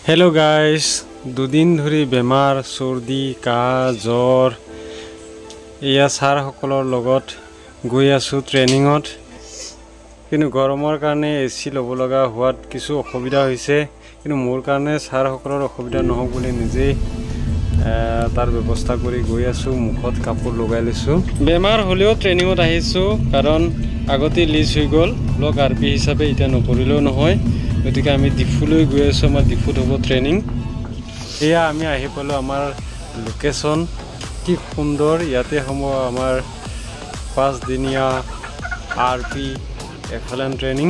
Hello guys दुदिन धरी बेमार सर्दी काह ज्वर या सार सकলৰ লগত গৈ আছো ট্ৰেনিংত কিন্তু গৰমৰ কাৰণে এসি লব লগা হোৱাত কিছু অসুবিধা হৈছে কিন্তু মোৰ কাৰণে সাৰ সকলৰ অসুবিধা নহওক বুলি নিজে তাৰ ব্যৱস্থা কৰি গৈ আছো মুখত কাপোৰ লগাই লৈছো বেমাৰ হলেও ট্ৰেনিংত আহিছো কাৰণ আগতে লিজ হৈ গল ব্লক আৰপি হিচাপে এটা নকৰিলেও নহয় গতিকে আমি ডিফুলৈ গৈ আছো আমাৰ ডিফুত হ'ব ট্ৰেনিং এয়া আমি আহি পালো আমাৰ লোকেশন কি সুন্দৰ ইয়াতে হ'ব আমাৰ 5 দিনীয়া আৰপি এক্সেলেন্ট ট্ৰেনিং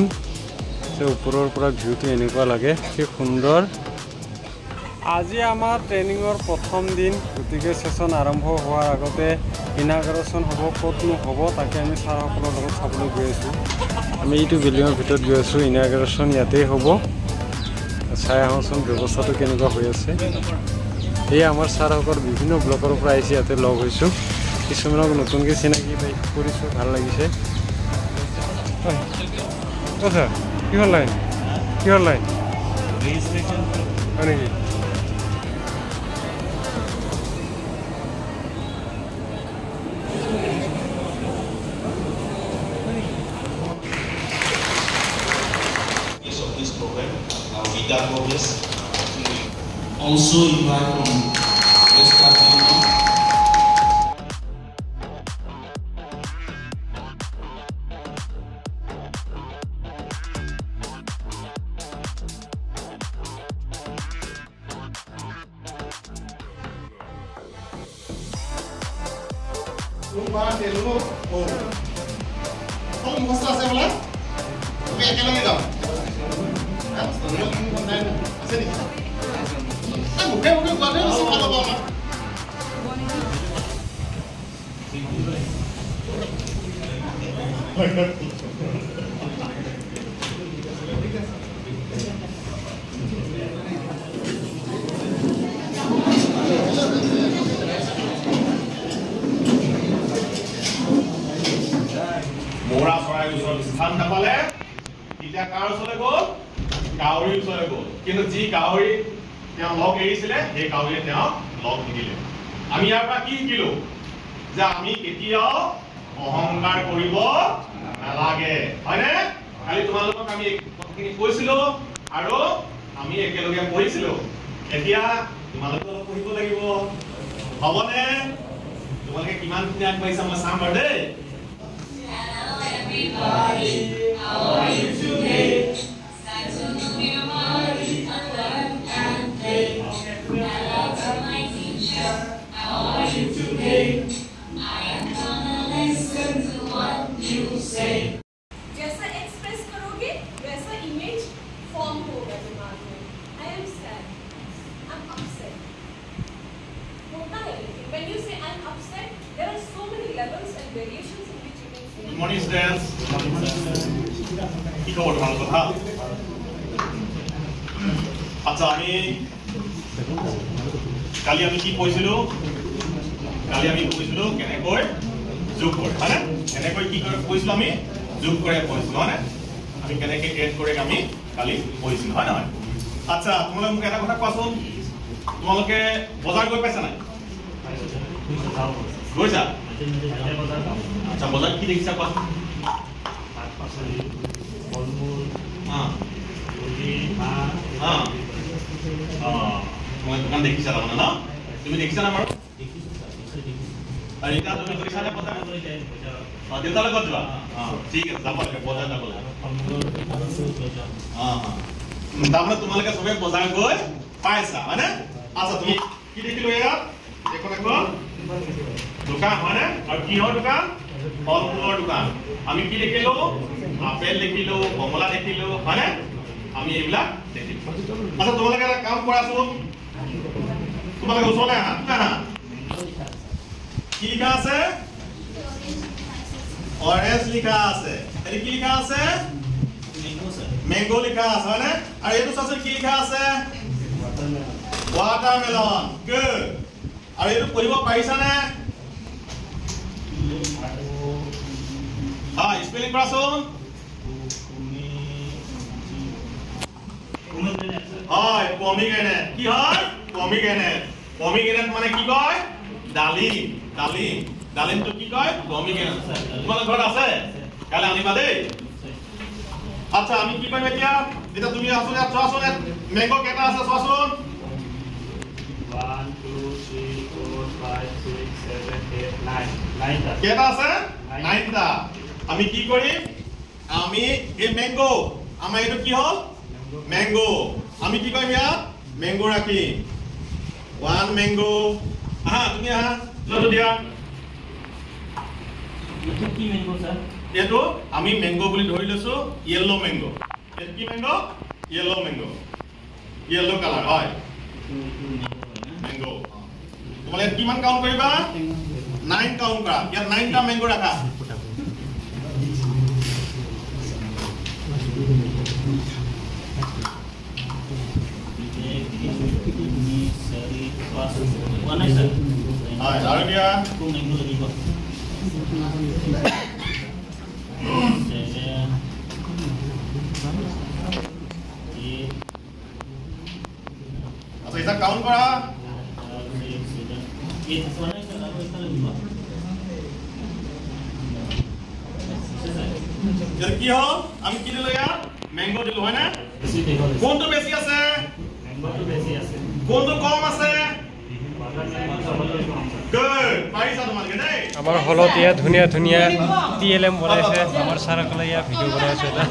সে ওপৰৰ পৰা ভিউটো এনেকুৱা লাগে কি সুন্দৰ আজি আমাৰ ট্ৰেনিংৰ প্ৰথম দিন গতিকে সেশন আৰম্ভ হোৱাৰ আগতে ইনাগৰেশন হ'ব কতনো হ'ব তাকে আমি সাৰ সকলৰ লগত চাবলৈ গৈ আছো আমি এইটো বিল্ডিংৰ ভিতৰত গৈ আছো ইনাগৰেশন ইয়াতে হ'ব চাই আহোচোন ব্যৱস্থাটো কেনেকুৱা হৈ আছে এই আমাৰ সাৰ সকলৰ বিভিন্ন ব্লকৰ পৰা আহিছে ইয়াতে লগ হৈছো কিছুমানক নতুনকৈ চিনাকি কৰিছো ভাল লাগিছে কথা কিহৰ লাইন ৰেজিষ্ট্ৰেচন হয় নেকি Also invite from West Carolina. মোৰা চৰাই ওচৰত স্থান নাপালে এতিয়া কাৰ ওচৰলৈ গ'ল গাহৰিৰ ওচৰলৈ গ'ল কিন্তু যি গাহৰি তেওঁ লগ এৰিছিলে সেই গাহৰিয়ে তেওঁ লগ নিদিলে আমি ইয়াৰ পৰা কি শিকিলো যে আমি কেতিয়াও অহংকাৰ কৰিব নালাগে হয়নে কালি তোমালোকক আমি কথাখিনি কৈছিলো আৰু আমি একেলগে পঢ়িছিলো এতিয়া তোমালোকে অলপ পঢ়িব লাগিব হ'বনে তোমালোকে কিমানখিনি আগবাঢ়িছা মই চাম বাৰু দেই Everybody, how are you today? Glad to know your body, learn and play. Hello to my teacher, how are you today? I am gonna listen to what you say. जैसा एक्सप्रेस करोगे वैसा इमेज फॉर्म होगा दिमाग में I am sad, I'm upset. होता है लेकिन when you say I'm upset, there are so many levels and variations. Good morning, students. কি খবৰ তোমালোকৰ ভাল আচ্ছা আমি কালি আমি কি কৈছিলো কেনেকৈ যোগ কৰে হয়নে কেনেকৈ কি কৰে কৈছিলো আমি যোগ কৰে কৈছিলো হয়নে আমি কেনেকৈ এড কৰে আমি কালি কৈছিলো হয় নহয় আচ্ছা তোমালোকে মোক এটা কথা কোৱাচোন তোমালোকে বজাৰ গৈ পাইছা নাই গৈছা আচ্ছা বজাৰ কি দেখিছা কোৱাচোন মই দোকান দেখিছা তাৰমানে ন তুমি দেখিছা না বাৰু আৰু এতিয়া তুমি দেখিছা নে বজাৰ দেউতাৰ লগত যোৱা ঠিক আছে যাব লাগে বজাৰ যাব লাগে তাৰমানে তোমালোকে চবে বজাৰ গৈ পাইছা হয়নে আচ্ছা তুমি কি দেখিলো ইয়াত এখন দোকান হয়নে আৰু কিহৰ দোকান ফল মূলৰ দোকান আমি কি দেখিলো আপেল দেখিলো কমলা দেখিলো হয়নে আমি এইবিলাক দেখিলো আচ্ছা তোমালোকে এটা কাম কৰাচোন তোমালোকে ওচৰলৈ আহা কি লিখা আছে অৰেঞ্জ লিখা আছে এটি কি লিখা আছে মেংগো লিখা আছে হয়নে আৰু এইটো চাচোন কি লিখা আছে ৱাটাৰমেলন গুড আৰু এইটো পঢ়িব পাৰিছানে স্পেলিং কৰাচোন হয় পমিগ্ৰেনেট কি হয় পমিগ্ৰেনেট মানে কি কয় ডালিমটো কি কয় পমিগ্ৰেনেট তোমালোকৰ ঘৰত আছে কালি আনিবা দেই আচ্ছা আমি কি কৰিম এতিয়া যেটা তুমি আছো ইয়াত চোৱাচোন মেংগো কেটা আছে চোৱাচোন 1 2 3 4 5 6 7 8 9 কেটা আছে 9টা আমি কি কৰিম আমি এই মেংগো আমাৰ এটো কি হল মেংগো আমি কি কৰিম ইয়াত মেংগো ৰাখিম 1 মেংগো আহা তুমি আহা লটো দিয়া এইটো কি মেংগো স্যার এটো আমি মেংগো বুলি ধৰি লৈছো ইয়েলো মেংগো এটো কি মেংগো ইয়েলো কালাৰ হয় মেংগো তোমালোকে কিমান কাউন্ট কৰিবা 9 কাউন্ট কৰা ইয়াত 9টা মেংগো ৰাখা হয় আৰু দিয়া আচ্ছা এটা কাউন্ট কৰা এর কি হল আমি কি দিলো ইয়াত ম্যাঙ্গো দিলো হয় না কোনটো বেশি আছে ম্যাঙ্গোটো বেশি আছে কোনটো কম আছে গুড পাইছা তোমালোকে দেই আমাৰ হলত ইয়া ধুনীয়া ধুনীয়া টিএলএম বনাইছে আমাৰ ছাৰসকলে ইয়া ভিডিঅ' বনাইছে এটা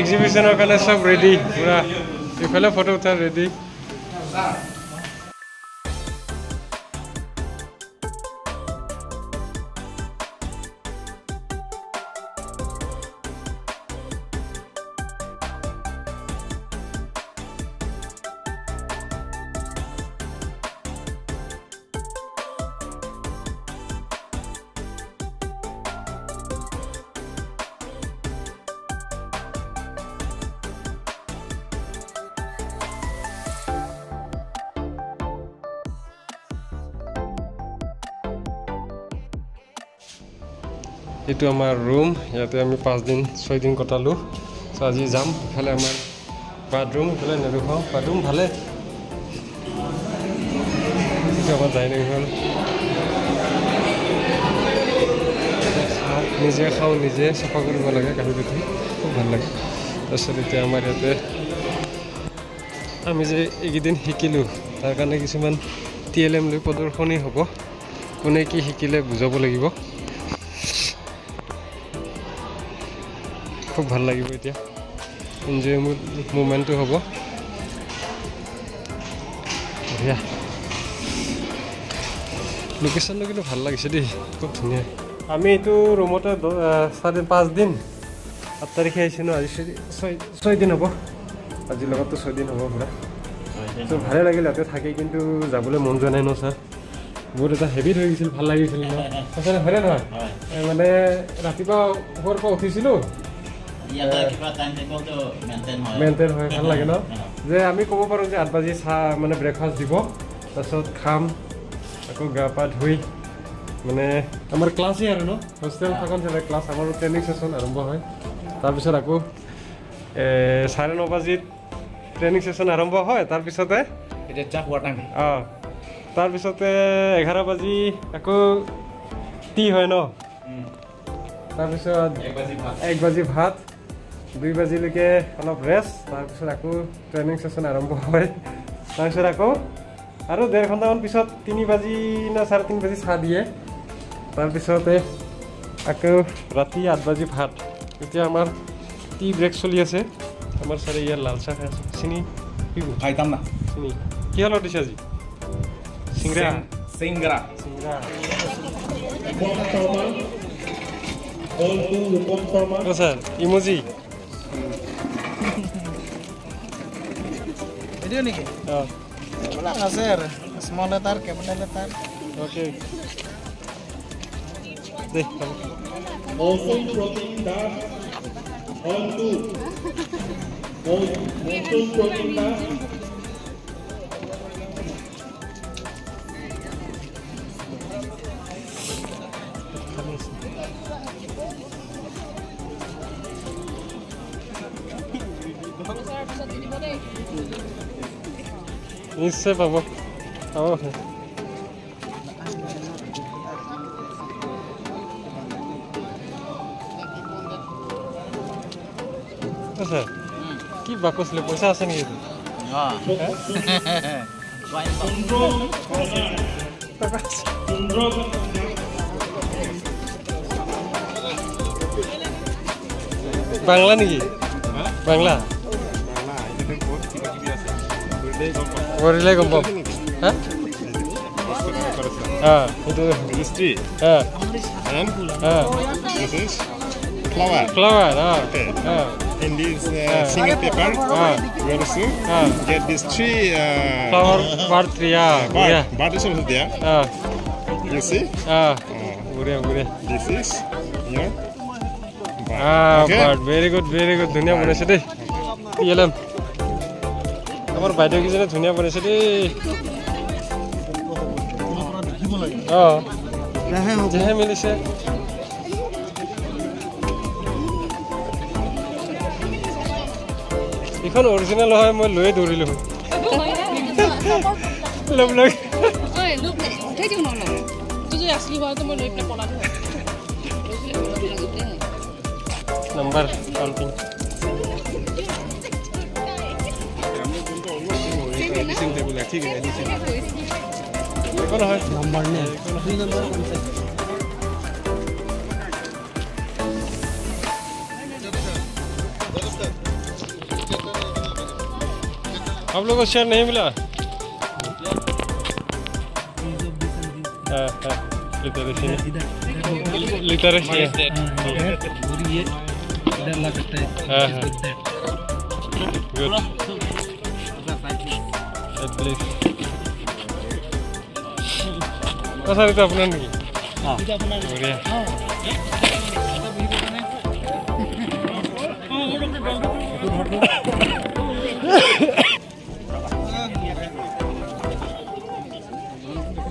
এক্সিবিশনৰ কাৰণে সব ৰেডি পুৰা ইফালে ফটো উঠা ৰেডি এইটো আমাৰ ৰুম ইয়াতে আমি 5 দিন 6 দিন কটালো সো আজি যাম ইফালে আমাৰ বাথৰুম ইফালে নেদেখাও বাথৰুম ভালে এইটো আমাৰ ডাইনিং হল নিজে খাওঁ নিজে চাফা কৰিব লাগে কাহি বাতি খুব ভাল লাগে তাৰপিছত এতিয়া আমাৰ ইয়াতে আমি যে এইকেইদিন শিকিলোঁ তাৰ কাৰণে কিছুমান টিএলএম লৈ প্ৰদৰ্শনী হ'ব কোনে কি শিকিলে বুজাব লাগিব খুব ভাল লাগিব এতিয়া এনজয় মোমেন্টটো হ'ব বঢ়িয়া লোকেশ্যনটো কিন্তু ভাল লাগিছে দেই খুব ধুনীয়া আমি এইটো ৰুমতে 5.5 দিন 8 তাৰিখে আহিছিলোঁ আজি 6 দিন হ'ব আজিৰ লগতো 6 দিন হ'ব পুৰা তো ভালে লাগিল ইয়াতে থাকি কিন্তু যাবলৈ মন যোৱা নাই ন ছাৰ বহুত এটা হেভি হৈ গৈছিল ভাল লাগিছিল ন আচলতে হয়নে নহয় মানে ৰাতিপুৱা ওপৰৰ পৰা উঠিছিলোঁ মেইনটেইন হয় ভাল লাগে ন যে আমি ক'ব পাৰোঁ যে 8 বাজি চাহ মানে ব্ৰেকফাষ্ট দিব তাৰপিছত খাম আকৌ গা পা ধুই মানে আমাৰ ক্লাছেই আৰু ন হোষ্টেল থাকোঁ চলে ক্লাছ আমাৰ ট্ৰেইনিং ছেশ্যন আৰম্ভ হয় তাৰপিছত আকৌ 9:30 বাজিত ট্ৰেইনিং ছেশ্যন আৰম্ভ হয় তাৰপিছতে এটা চা খোৱা টাইম তাৰপিছতে 11 বাজি আকৌ টি হয় ন তাৰপিছত 1 বাজি ভাত 2 বাজিলৈকে অলপ ৰেষ্ট তাৰপিছত আকৌ ট্ৰেইনিং ছেশ্যন আৰম্ভ হয় তাৰপিছত আকৌ আৰু 1.5 ঘণ্টামান পিছত 3 বাজি না 3:30 বাজি চাহ দিয়ে তাৰপিছতে আকৌ ৰাতি 8 বাজি ভাত এতিয়া আমাৰ টি ব্ৰেক চলি আছে আমাৰ ছাৰে ইয়াৰ লাল চাহ খাই আছে চিনি খাইতাম না চিনি কি হলত দিছে আজি চিংৰা স্যার ইমোজি ভিডিও নেকি বলা আছে আর small letter capital letter okay দেখ Motion protein dash on to motion protein dash নিশ্চয় পাব পাব স্যার কি বাকচলে পইচা আছে নেকি বাংলা নেকি বাংলা কৰিলে গম পাম হা এইটো History. And this is flower. Flower In this single paper, very soon get these three flower bird bird is also there. You see? বঢ়িয়া বঢ়িয়া This is your bird. Bird very good ধুনীয়া বনাইছে দেই পিএলএম আমাৰ বাইদেউ কেইজনে ধুনীয়া বনাইছে দেই যেহে মিলিছে এইখন অৰিজিনেল হয় মই লৈয়ে দৌৰিলো লগ লগ নাম্বাৰ কাউন্টিং Editing table, ठीक है editing. এইখন হয় নাম্বাৰ নে आप लोगों को शेयर नहीं मिला लिटरेसी सर तो अपना नहीं बढ़िया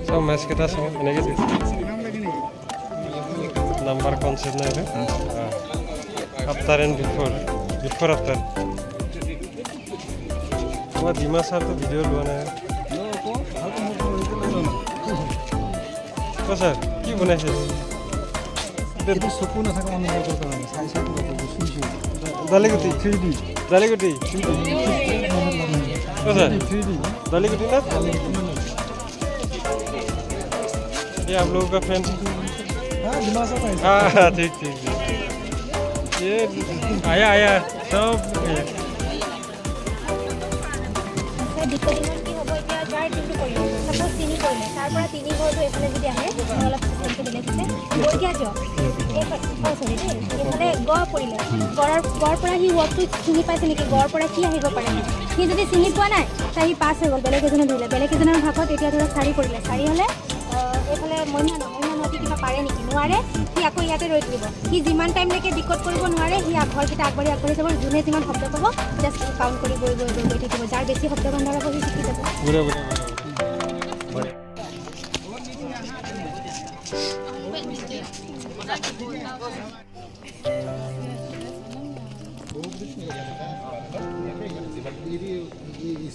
सब मैच के था संग मैंने के नंबर कॉन्सेप्ट नहीं है आफ्टर एंड बिफोर आफ्टर वो दिमा सर तो वीडियो बनाना है तो सर की बनाए थे এটা চকু নাথাকা মানুহৰ কাৰণে চাই চাই दालीगुटी 3D दालीगुटी तो सर 3D दालीगुटी ना ये आप लोगों का फ्रेंड हां दिमाग से हाँ ठीक ये आया सब गड़ पर ही वर्क चिनी पास नेকি गड़ पर कि আহিব পাৰে সি যদি চিনি পোৱা নাই তাই পাছ হৈ গল বেলেগ এজনে ধৰিলে বেলেগ এজনৰ ভাগত এতিয়া ধৰক চাৰি কৰিলে চাৰি হলে এইফালে মইনা নদী কিবা পাৰে নেকি নোৱাৰে সি আকৌ ইয়াতে ৰৈ থাকিব সি যিমান টাইম লৈকে ডিকোড কৰিব নোৱাৰে সি আগৰকেইটা আগবাঢ়ি যাব যোনে যিমান শব্দ পাব জাষ্ট কাউণ্ট কৰি গৈ থাকিব যাৰ বেছি শব্দ গন্ধ হ'ব সি শিকি যাব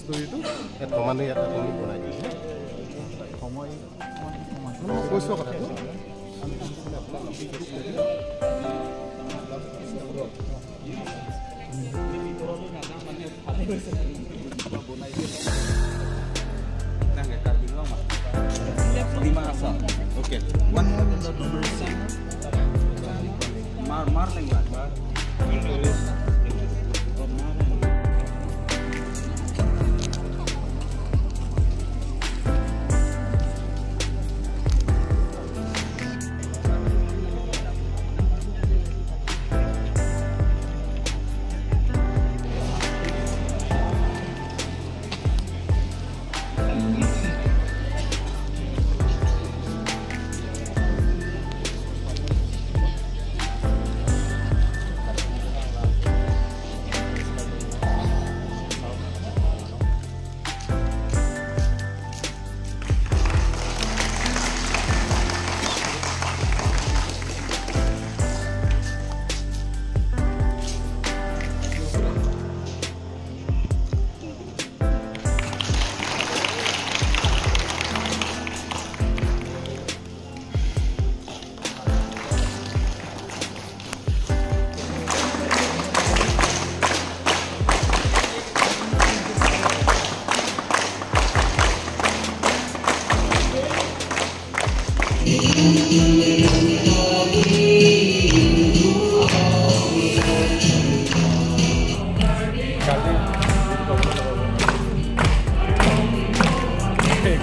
story to et komane eta komi bonai diye সময় কৈছো কথাটো okay one mar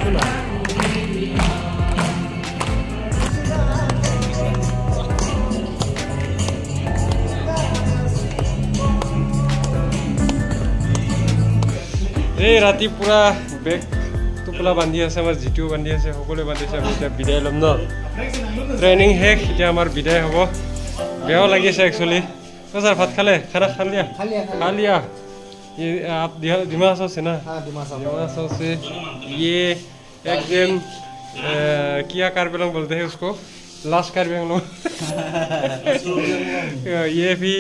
এই ৰাতি পুৰা বেগ টোপোলা বান্ধি আছে আমাৰ জিটিও বান্ধি আছে সকলোৱে বান্ধি আছে আমি এতিয়া বিদায় ল'ম ন ট্ৰেইনিং শেষ এতিয়া আমাৰ বিদায় হ'ব বেয়াও লাগিছে একচুৱেলি ছাৰ ভাত খালে খানা खा लिया ये आप दिमाग से ना दिमाग से ये एक दिन किया कार्बी बोलते हैं उसको लास्ट कार्बी लोग ये भी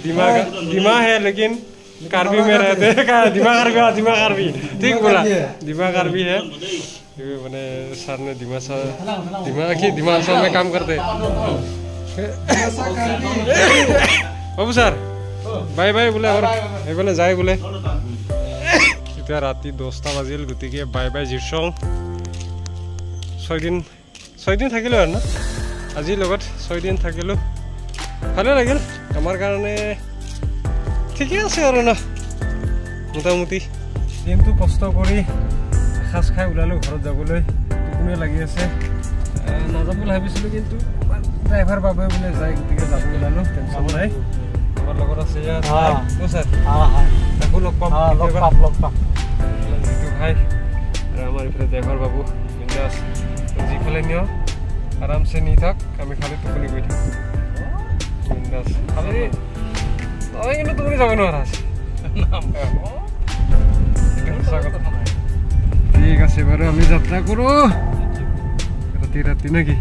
दिमाग है लेकिन कार्बी में रहते हैं दिमाग कार्बी ठीक बोला दिमाग कार्बी है मैंने सर ने दिमाग में काम करते बाबू सर बाय बाय बोले और এইফালে যায় बोले এতিয়া ৰাতি 10টা বাজিল গতিকে বাই বাই জিৰচং 6 দিন থাকিলো আৰু না আজি লগত 6 দিন থাকিলো ভালে লাগিল আমাৰ কাৰণে ঠিকই আছে আৰু না মোটামুটি দিনটো কষ্ট কৰি খাস খাই উলালো ঘৰত যাবলৈ টোপনি লাগি আছে নাযাব ভাবিছিলো কিন্তু ড্ৰাইভাৰ বাবে বোলে যায় গতিকে যাব উলালো টেনচন নাই আমাৰ লগৰ আছে ইয়াত ও স্যার তাকো লগ পাম জিতু ভাই আর আমার ইফালে ড্রাইভার বাবু বিন্দাস জিফালে নিও আরামসে নি থাক আমি খালি টুকুনি গই থাক বিন্দাস খালি আমি কিন্তু টুকুনি যাব না আছি ঠিক আছে বাৰু আমি যাত্ৰা কৰো ৰাতি নাকি